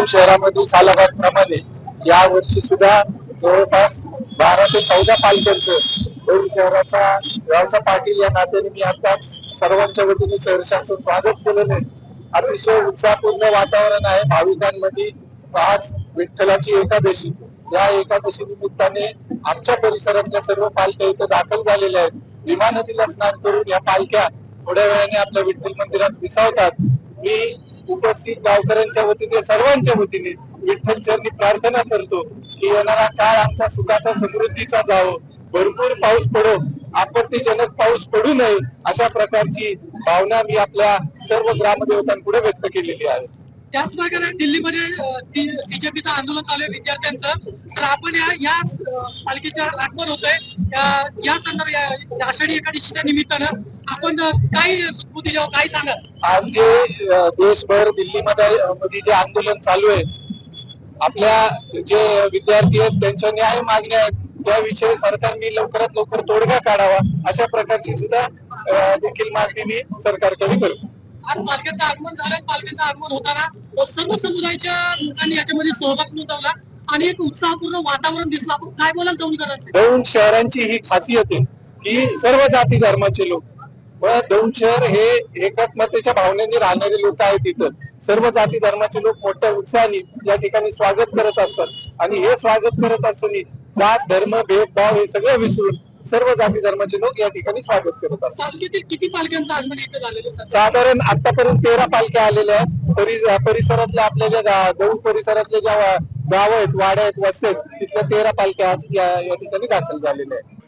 दौंड शहरामधील सालाबाद प्रमाणे या वर्षी सुद्धा जवळपास 12 ते 14 पालख्यांचं दौंड शहराचा गावचा पाटील या नात्याने मी आताच सर्वांच्या वतीने सहर्षाचं स्वागत केलेलं आहे. अतिशय उत्साहपूर्ण वातावरण आहे भाविकांमध्ये. आज विठ्ठलाची एकादशी, या एकादशी निमित्ताने आमच्या परिसरातल्या सर्व पालख्या इथं दाखल झालेल्या आहेत. भीमा नदीला स्नान करून या पालख्या थोड्या वेळाने आपल्या विठ्ठल मंदिरात विसावतात. मी उपस्थित गावकऱ्यांच्या वतीने सर्वांच्या वतीने विठ्ठल चरणी प्रार्थना करतो की येणारा काळ आमचा सुखाचा समृद्धीचा जावो, भरपूर पाऊस पडो, आपत्तीजनक पाऊस पडू नये, अशा प्रकारची भावना मी आपल्या सर्व ग्रामदेवतांपुढे व्यक्त केलेली आहे. त्याच प्रकारे दिल्लीमध्ये सीजेपीचं आंदोलन चालू आहे विद्यार्थ्यांचं, तर आपण या पालखीच्या आगमन होतंय या संदर्भात आषाढी एकादशीच्या निमित्तानं आपण काय सुस्फूर्ती काय सांगा? आज जे देशभर दिल्लीमध्ये जे आंदोलन चालू आहे, आपल्या जे विद्यार्थी आहेत त्यांच्या न्याय मागण्या आहेत, त्याविषयी सरकारने लवकरात लवकर तोडगा काढावा, अशा प्रकारची सुद्धा देखील मागणी मी सरकारकडे करतो. आज पालख्यांचं आगमन झालं. पालख्यांचं आगमन होताना सर्व समुदायाच्या लोकांनी याच्यामध्ये सहभाग नोंदवला आणि एक उत्साहपूर्ण वातावरण दिसलं. आपण काय बोलाल दौंडकरांचे? दौंड शहरांची ही खासियत आहे की सर्व जाती धर्माचे लोक व दौंड शहर हे एकात्मतेच्या भावनेने राहणारे लोक आहेत. इथं सर्व जाती धर्माचे लोक मोठ्या उत्साहाने या ठिकाणी स्वागत करत असतात आणि हे स्वागत करत असताना जात धर्म भेदभाव हे सगळं विसरून सर्व जाती धर्माचे लोक या ठिकाणी स्वागत करत असतात. पालखीतील किती पालख्यांचं आगमन इथं झालेलं? साधारण आतापर्यंत 13 पालख्या आलेल्या आहेत. परिसरातल्या आपल्या ज्या दौंड परिसरातल्या ज्या गाव आहेत, वाड्या आहेत, वस्त्या आहेत, तिथल्या 13 पालख्या आज या ठिकाणी दाखल झालेल्या आहेत.